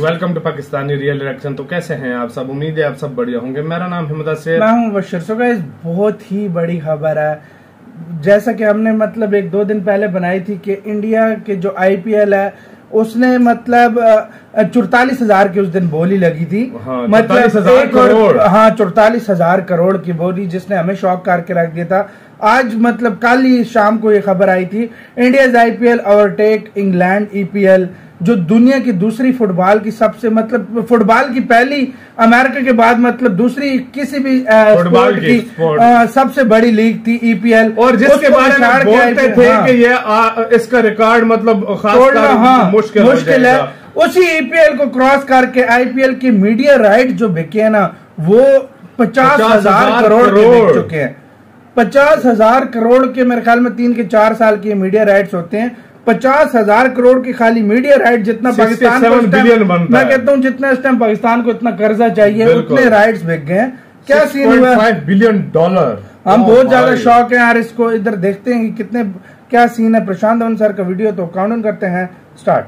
Welcome to Pakistani real reaction. तो कैसे हैं आप सब? उम्मीद है आप सब बढ़िया होंगे। मेरा नाम है मुदस्सिर, मैं हूं मुबश्शिर। सो गाइस, बहुत ही बड़ी खबर है, जैसा कि हमने मतलब 1-2 दिन पहले बनाई थी कि इंडिया के जो IPL है उसने मतलब 44,000 की उस दिन बोली लगी थी। हाँ, मतलब 44,000 करोड़। हाँ, 44,000 करोड़ की बोली, जिसने हमें शॉक करके रख दिया था। आज मतलब कल ही शाम को ये खबर आई थी, India's IPL overtake England EPL, जो दुनिया की दूसरी फुटबॉल की सबसे मतलब फुटबॉल की पहली, अमेरिका के बाद मतलब दूसरी किसी भी फुटबॉल की सबसे बड़ी लीग थी EPL। और जिसके बारे में बोलते थे कि ये इसका रिकॉर्ड मतलब खास मुश्किल है। उसी EPL को क्रॉस करके IPL की मीडिया राइट जो बिके ना, वो 50,000 करोड़ के बिक चुके हैं। 50,000 करोड़ के मेरे ख्याल में 3 के 4 साल के मीडिया राइट्स होते हैं। 50,000 करोड़ की खाली मीडिया राइट, जितना पाकिस्तान को मैं कहता हूँ जितना इस टाइम पाकिस्तान को इतना कर्जा चाहिए, उतने राइट्स बिक गए हैं। क्या सीन हुआ? $6.5 बिलियन। हम बहुत ज्यादा शौक है यार इसको। इधर देखते हैं कि कितने क्या सीन है। प्रशांत धवन सर का वीडियो, तो काउंट करते हैं, स्टार्ट।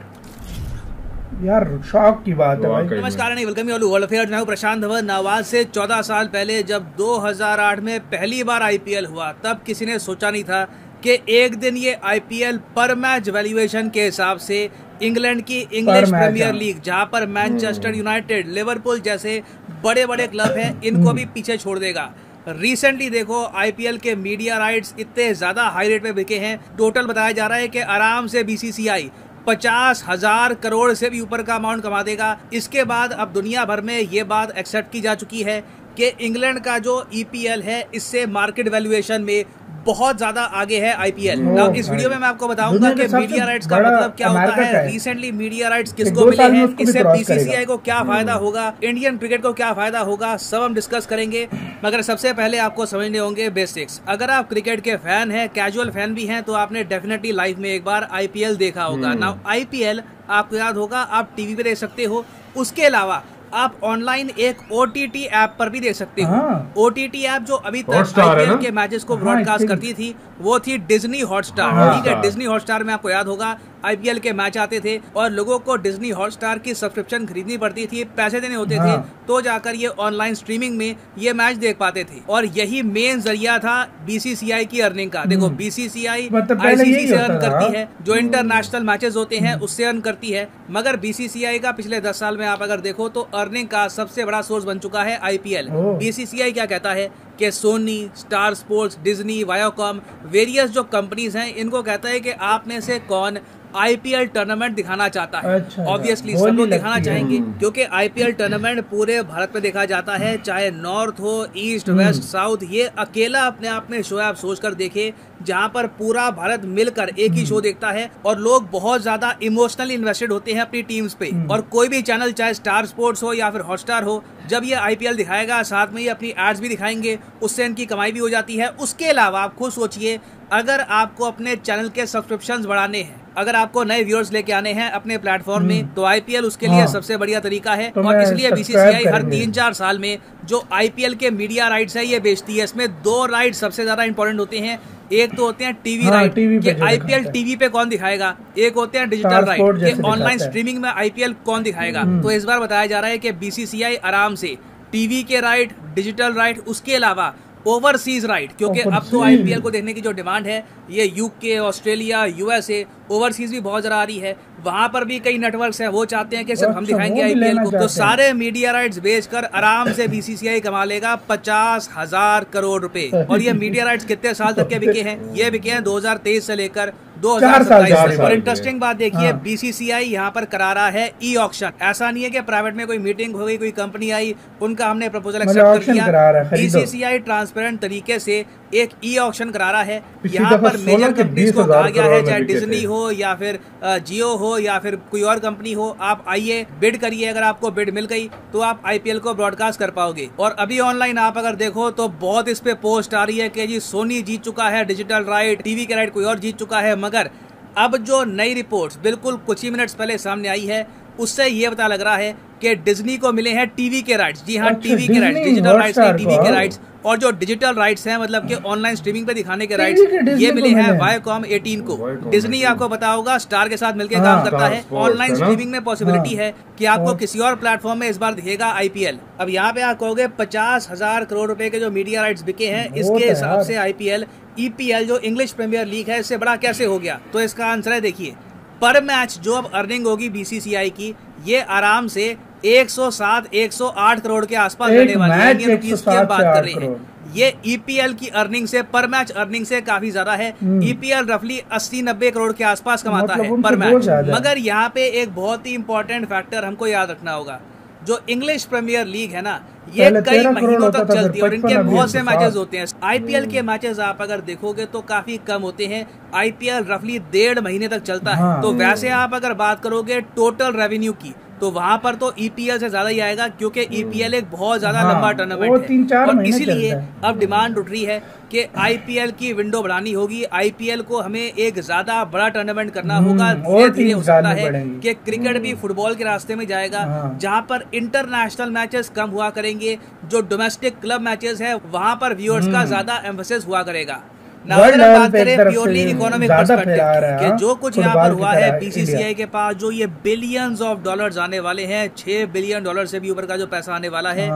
यार शौक की बात है भाई। नमस्कार, welcome you all world affairs. मैं हूं प्रशांत धवन। आज से 14 साल पहले जब 2008 में पहली बार IPL हुआ, तब किसी ने सोचा नहीं था कि एक दिन ये IPL पर मैच वैल्यूएशन के हिसाब से इंग्लैंड की इंग्लिश प्रीमियर लीग, जहां पर मैनचेस्टर यूनाइटेड, लिवरपूल जैसे बड़े बड़े क्लब हैं, इनको भी पीछे छोड़ देगा। रिसेंटली देखो, IPL के मीडिया राइट्स इतने ज्यादा हाई रेट पे बिके हैं। टोटल बताया जा रहा है कि आराम से BCCI 50,000 करोड़ से भी ऊपर का अमाउंट कमा देगा। इसके बाद अब दुनिया भर में ये बात एक्सेप्ट की जा चुकी है कि इंग्लैंड का जो EPL है, इससे मार्केट वैल्यूएशन में बहुत ज्यादा आगे है IPL। नाउ इस वीडियो में मैं आपको बताऊंगा कि मीडिया राइट्स का मतलब क्या होता है, रिसेंटली मीडिया राइट्स किसको मिले हैं, इससे BCCI को क्या फायदा होगा, इंडियन क्रिकेट को क्या फायदा होगा, सब हम डिस्कस करेंगे। मगर सबसे पहले आपको समझने होंगे बेसिक्स। अगर आप क्रिकेट के फैन हैं, कैजुअल फैन भी हैं, तो आपने डेफिनेटली लाइफ में एक बार IPL देखा होगा। नाउ IPL आपको याद होगा, आप टीवी पे देख सकते हो। उसके अलावा आप ऑनलाइन एक OTT ऐप पर भी देख सकते हो। OTT ऐप जो अभी तक IPL के मैचेस को ब्रॉडकास्ट करती थी, वो थी डिज्नी हॉटस्टार। ठीक है, डिज्नी हॉटस्टार में आपको याद होगा IPL के मैच आते थे और लोगों को डिज्नी हॉटस्टार की सब्सक्रिप्शन खरीदनी पड़ती थी, पैसे देने होते थे, तो जाकर ये ऑनलाइन स्ट्रीमिंग में ये मैच देख पाते थे। और यही मेन जरिया था BCCI की अर्निंग का। देखो, BCCI ICC से अर्न करती है, जो इंटरनेशनल मैचेस होते हैं उससे अर्न करती है। मगर BCCI का पिछले 10 साल में आप अगर देखो तो अर्निंग का सबसे बड़ा सोर्स बन चुका है IPL। BCCI क्या कहता है कि Sony, Star Sports, Disney, Viacom, various जो कंपनीज हैं, इनको कहता है कि आप में से कौन IPL टूर्नामेंट दिखाना चाहता है। ऑब्वियसली सब लोग दिखाना चाहेंगे, क्योंकि IPL टूर्नामेंट पूरे भारत में देखा जाता है, चाहे नॉर्थ हो, ईस्ट, वेस्ट, साउथ। ये अकेला अपने आप में शो है। आप सोच कर देखे, जहाँ पर पूरा भारत मिलकर एक ही शो देखता है और लोग बहुत ज्यादा इमोशनली इन्वेस्टेड होते हैं अपनी टीम्स पे। और कोई भी चैनल, चाहे स्टार स्पोर्ट्स हो या फिर हॉटस्टार हो, जब ये IPL दिखाएगा, साथ में ये अपनी एड्स भी दिखाएंगे, उससे इनकी कमाई भी हो जाती है। उसके अलावा आप खुद सोचिए, अगर आपको अपने चैनल के सब्सक्रिप्शंस बढ़ाने हैं, अगर आपको नए व्यूअर्स लेके आने हैं अपने प्लेटफॉर्म में, तो IPL उसके लिए सबसे बढ़िया तरीका है। और इसलिए BCCI हर 3-4 साल में जो IPL के मीडिया राइट्स है ये बेचती है। इसमें 2 राइट्स सबसे ज्यादा इंपॉर्टेंट होते हैं। एक तो होते हैं टीवी राइट, कि IPL टीवी पे कौन दिखाएगा। एक होते हैं डिजिटल राइट, कि ऑनलाइन स्ट्रीमिंग में IPL कौन दिखाएगा। तो इस बार बताया जा रहा है कि BCCI आराम से टीवी के राइट, डिजिटल राइट, उसके अलावा ओवरसीज राइट, क्योंकि अब तो IPL को देखने की जो डिमांड है, ये UK, ऑस्ट्रेलिया, USA, ओवरसीज भी बहुत ज्यादा आ रही है। वहां पर भी कई नेटवर्क्स हैं, वो चाहते हैं कि सिर्फ हम दिखाएंगे IPL को। तो सारे मीडिया राइट्स बेचकर आराम से BCCI कमा लेगा 50,000 करोड़ रुपए। और ये मीडिया राइट्स कितने साल तक के बिके हैं? ये बिके हैं 2023 से लेकर 2027 तक। और इंटरेस्टिंग बात देखिए, BCCI यहाँ पर करा रहा है E-ऑक्शन। ऐसा नहीं है कि प्राइवेट में कोई मीटिंग हो गई, कोई कंपनी आई, उनका हमने प्रपोजल एक्सेप्ट कर दिया। BCCI ट्रांसपेरेंट तरीके से एक E-ऑक्शन करा रहा है। यहाँ पर मेजर कंपनीज को कहा गया है, चाहे डिज्नी हो या फिर जियो हो या फिर कोई और कंपनी हो, आप आइए, बिड करिए। अगर आपको बिड मिल गई तो आप IPL को ब्रॉडकास्ट कर पाओगे। और अभी ऑनलाइन आप अगर देखो तो बहुत इस पे पोस्ट आ रही है कि जी सोनी जीत चुका है डिजिटल राइट, टीवी के राइट कोई और जीत चुका है। मगर अब जो नई रिपोर्ट्स बिल्कुल कुछ ही मिनट्स पहले सामने आई है, उससे ये पता लग रहा है कि डिज्नी को मिले हैं टीवी के राइट्स। जी हाँ, टीवी के राइट्स, डिजिटल राइट्स नहीं, टीवी के राइट्स। और जो डिजिटल राइट्स हैं, मतलब कि ऑनलाइन स्ट्रीमिंग पे दिखाने के राइट्स, ये मिले हैं वायकॉम 18 को। डिज्नी आपको पता होगा स्टार के साथ मिलकर काम करता है। ऑनलाइन स्ट्रीमिंग में पॉसिबिलिटी है कि आपको किसी और प्लेटफॉर्म में इस बार दिखेगा आईपीएल। अब यहाँ पे आप कहोगे 50,000 करोड़ रुपए के जो मीडिया राइट्स बिके हैं, इसके हिसाब से आईपीएल ईपीएल जो इंग्लिश प्रीमियर लीग है इससे बड़ा कैसे हो गया? तो इसका आंसर है, देखिए, पर मैच जो अब अर्निंग होगी बीसीसीआई की, ये आराम से 107-108 करोड़ के आसपास रहने वाली है। इंडियन रुपीस की हम बात कर रहे हैं। ये ईपीएल की अर्निंग से, पर मैच अर्निंग से काफी ज्यादा है। ईपीएल रफली 80-90 करोड़ के आसपास कमाता है पर मैच। मगर यहाँ पे एक बहुत ही इंपॉर्टेंट फैक्टर हमको याद रखना होगा, जो इंग्लिश प्रीमियर लीग है ना, ये कई महीनों तक चलती है और इनके बहुत से मैचेस होते हैं। आईपीएल के मैचेस आप अगर देखोगे तो काफी कम होते हैं। आईपीएल रफली 1.5 महीने तक चलता है। तो वैसे आप अगर बात करोगे टोटल रेवेन्यू की, तो वहां पर तो ईपीएल से ज्यादा ही आएगा, क्योंकि ईपीएल एक बहुत ज्यादा लंबा टूर्नामेंट है और इसीलिए अब डिमांड उठ रही है कि आईपीएल की विंडो बढ़ानी होगी। आईपीएल को हमें एक ज्यादा बड़ा टूर्नामेंट करना होगा। धीरे धीरे हो सकता है कि क्रिकेट भी फुटबॉल के रास्ते में जाएगा, जहां पर इंटरनेशनल मैचेस कम हुआ करेंगे। जो डोमेस्टिक क्लब मैचेस है वहां पर व्यूअर्स का ज्यादा एम्फेसिस हुआ करेगा। अगर बात करें प्योरली इकोनॉमिक पर्सपेक्टिव कि जो कुछ यहाँ पर हुआ है, बीसीसीआई के पास जो ये बिलियंस ऑफ डॉलर्स आने वाले हैं, 6 बिलियन डॉलर से भी ऊपर का जो पैसा आने वाला है,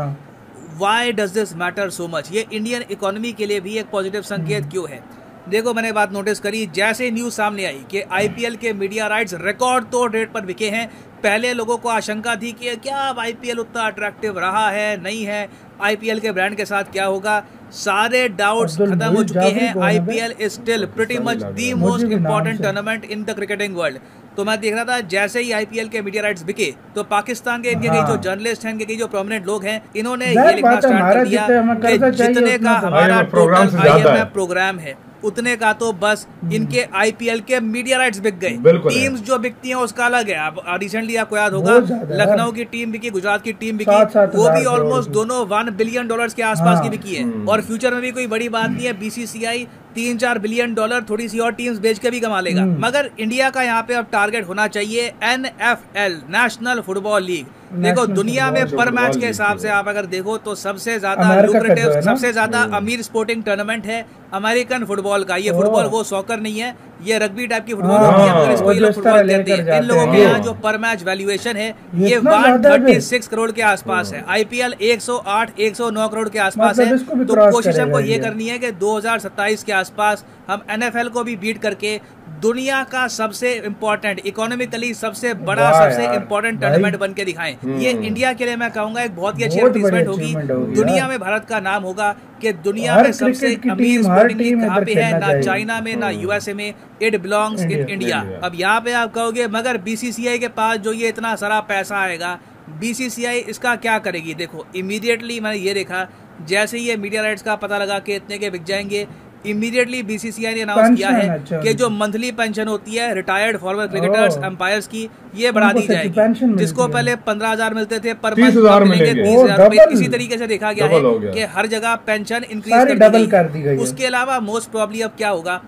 why does this matter so much? ये इंडियन इकोनॉमी के लिए भी एक पॉजिटिव संकेत क्यों है? देखो, मैंने बात नोटिस करी, जैसे न्यूज सामने आई कि आईपीएल के मीडिया राइट्स रिकॉर्ड तोड़ रेट पर बिके हैं, पहले लोगों को आशंका थी कि क्या अब आईपीएल उतना अट्रैक्टिव रहा है, नहीं है, आईपीएल के ब्रांड के साथ क्या होगा? सारे डाउट्स खत्म हो चुके हैं। IPL is still pretty much the most important tournament in the cricketing world. तो मैं देख रहा था, जैसे ही आईपीएल के मीडिया राइट्स बिके तो पाकिस्तान के इनके कई जो जर्नलिस्ट हैं, इनके कई जो प्रोमिनेंट लोग हैं, इन्होंने ये लिखना स्टार्ट कर दिया कि जितने का हमारा टोटल आईएमएफ प्रोग्राम है, उतने का तो बस इनके आईपीएल के मीडिया राइट्स बिक गए। टीम्स जो बिकती हैं उसका अलग है। अब रिसेंटली आपको याद होगा लखनऊ की टीम बिकी, गुजरात की टीम बिकी, वो भी ऑलमोस्ट दोनों $1 बिलियन के आसपास की बिकी है। और फ्यूचर में भी कोई बड़ी बात नहीं है, बीसीसीआई 3-4 बिलियन डॉलर थोड़ी सी और टीम्स बेच के भी कमा लेगा। मगर इंडिया का यहाँ पे अब टारगेट होना चाहिए NFL, नेशनल फुटबॉल लीग। देखो, दुनिया में पर मैच के हिसाब से आप अगर देखो तो सबसे ज्यादा लुक्रेटिव, सबसे ज्यादा अमीर स्पोर्टिंग टूर्नामेंट है अमेरिकन फुटबॉल का। ये फुटबॉल वो सॉकर नहीं है, ये रग्बी टाइप की फुटबॉल होती है, मगर इसको ये लोग फुटबॉल कहते हैं। इन लोगों के यहाँ जो पर मैच वैल्यूएशन है ये 136 करोड़ के आसपास है। आईपीएल 108-109 करोड़ के आसपास है। तो कोशिश हमको ये करनी है कि 2027 के आसपास हम NFL को भी बीट करके दुनिया का सबसे इम्पोर्टेंट, इकोनॉमिकली सबसे बड़ा, सबसे इम्पोर्टेंट टूर्नामेंट बन के दिखाएं। ये इंडिया के लिए मैं कहूंगा एक बहुत ही अच्छी एडवर्टाइजमेंट होगी। दुनिया में भारत का नाम होगा कि दुनिया में सबसे अमीर स्पोर्टिंग लीग कहाँ पे है, ना चाइना में ना यूएसए में, इट बिलोंग्स इन इंडिया। अब यहाँ पे आप कहोगे मगर बीसीसीआई के पास जो ये इतना सारा पैसा आएगा, बीसीसीआई इसका क्या करेगी? देखो, इमीडिएटली मैंने ये देखा, जैसे ये मीडिया राइट्स का पता लगा कि इतने के बिक जाएंगे, इमीडिएटली बीसीसीआई ने अनाउंस किया है कि जो मंथली पेंशन होती है रिटायर्ड फॉरवर्ड क्रिकेटर्स, अंपायर्स की, ये बढ़ा दी जाएगी। जिसको पहले 15,000 मिलते थे पर मंथ, 30,000। इसी तरीके से देखा गया है कि हर जगह पेंशन इंक्रीज कर दी गई। उसके अलावा मोस्ट प्रोबेबली अब क्या होगा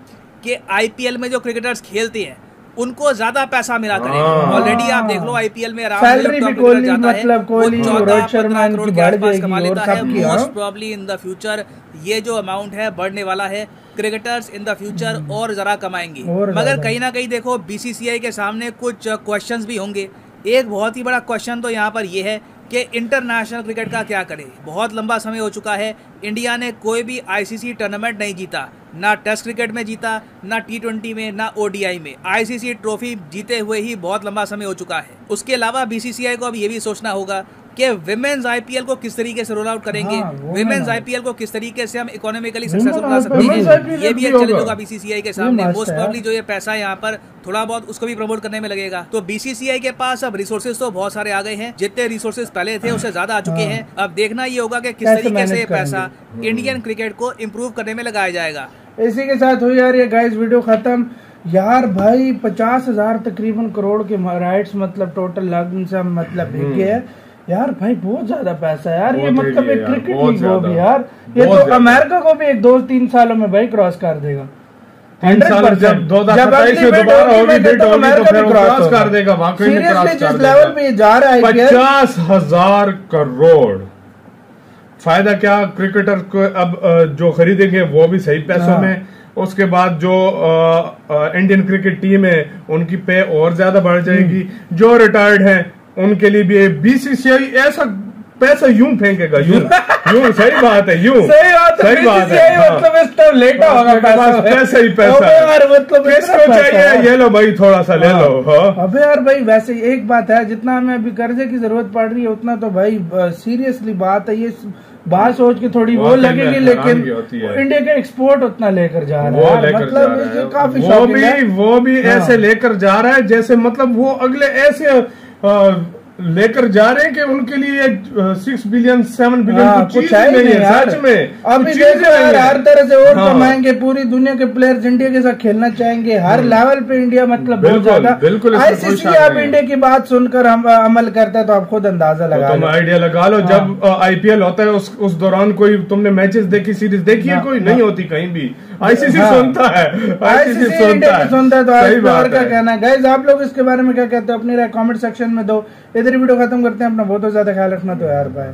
कि आईपीएल में जो क्रिकेटर्स खेलते हैं उनको ज्यादा पैसा मिला करेगा। ऑलरेडी आप देख लो आईपीएल में सैलरी भी कोहली, मतलब कोहली, रोहित शर्मा की बढ़ जाएगी और सबकी। Most probably in the future ये जो अमाउंट है बढ़ने वाला है। क्रिकेटर्स इन द फ्यूचर और जरा कमाएंगे। मगर कहीं ना कहीं देखो, बीसीसीआई के सामने कुछ क्वेश्चंस भी होंगे। एक बहुत ही बड़ा क्वेश्चन तो यहाँ पर ये है कि इंटरनेशनल क्रिकेट का क्या करे। बहुत लंबा समय हो चुका है, इंडिया ने कोई भी आईसीसी टूर्नामेंट नहीं जीता, ना टेस्ट क्रिकेट में जीता, ना T20 में, ना ओडीआई में। आईसीसी ट्रॉफी जीते हुए ही बहुत लंबा समय हो चुका है। उसके अलावा बीसीसीआई को अब ये भी सोचना होगा कि विमेन्स आईपीएल को किस तरीके से रोल आउट करेंगे, विमेन्स आईपीएल को किस तरीके से हम इकोनॉमिकली सक्सेसफुल बना सकते हैं। ये भी एक चैलेंज होगा बीसीसीआई के सामने। मोस्ट प्रोबेबली जो ये पैसा यहाँ पर थोड़ा बहुत उसको भी प्रमोट करने में लगेगा। तो बीसीसीआई के पास अब रिसोर्सेज तो बहुत सारे आ गए हैं, जितने रिसोर्सेज पहले थे उससे ज्यादा आ चुके हैं। अब देखना ये होगा कि किस तरीके से पैसा इंडियन क्रिकेट को इम्प्रूव करने में लगाया जाएगा। इसी के साथ हुई यार ये गाइस वीडियो खत्म। यार भाई 50,000 तकरीबन करोड़ के राइट्स, मतलब टोटल लगन से मतलब बिके है यार भाई, बहुत ज्यादा पैसा यार। ये मतलब एक क्रिकेट लीग हो भी यार, ये तो अमेरिका को भी 1-2-3 सालों में भाई क्रॉस कर देगा। 100% जब 2027 में दोबारा होगी डेट होगी तो फिर क्रॉस कर देगा। वाकई में क्रॉस कर देगा। लेवल पे जा रहा है 50,000 करोड़ फायदा क्या, क्रिकेटर को अब जो खरीदेंगे वो भी सही पैसों में, उसके बाद जो इंडियन क्रिकेट टीम है उनकी पे और ज्यादा बढ़ जाएगी, जो रिटायर्ड हैं उनके लिए भी बीसीसीआई ऐसा पैसा यूं फेंकेगा, यूं सही बात है, सही बात है, मतलब इस तरह लेटा होगा पैसा ही पैसा यार, मतलब किसको चाहिए, ये लो भाई थोड़ा सा ले लो। अबे यार भाई वैसे एक बात है, जितना हमें अभी कर्जे की जरूरत पड़ रही है उतना तो भाई सीरियसली बात है, ये बात सोच के थोड़ी वो लगेगी, लेकिन इंडिया का एक्सपोर्ट उतना लेकर जा रहा है, मतलब काफी वो भी ऐसे लेकर जा रहा है जैसे मतलब वो अगले ऐसे लेकर जा रहे हैं कि उनके लिए 6 बिलियन 7 बिलियन कुछ नहीं है सच में। अभी देखो यार हर तरह से और कमाएंगे, पूरी दुनिया के प्लेयर्स इंडिया के साथ खेलना चाहेंगे, हर लेवल पे इंडिया मतलब बहुत ज्यादा। बिल्कुल आईसीसी आप इंडिया की बात सुनकर हम अमल करता है तो आप खुद अंदाजा लगा लो, आइडिया लगा लो। जब आईपीएल होता है उस दौरान कोई तुमने मैचेस देखी, सीरीज देखी है, कोई नहीं होती कहीं भी, आईसीसी सुनता है, आईसीसी सुनता है। तो सही बात क्या कहना है गाइस, आप लोग इसके बारे में क्या कहते हो, अपनी राय कमेंट सेक्शन में दो। इधर वीडियो खत्म करते हैं, अपना बहुत ज्यादा ख्याल रखना, तो यार बाय।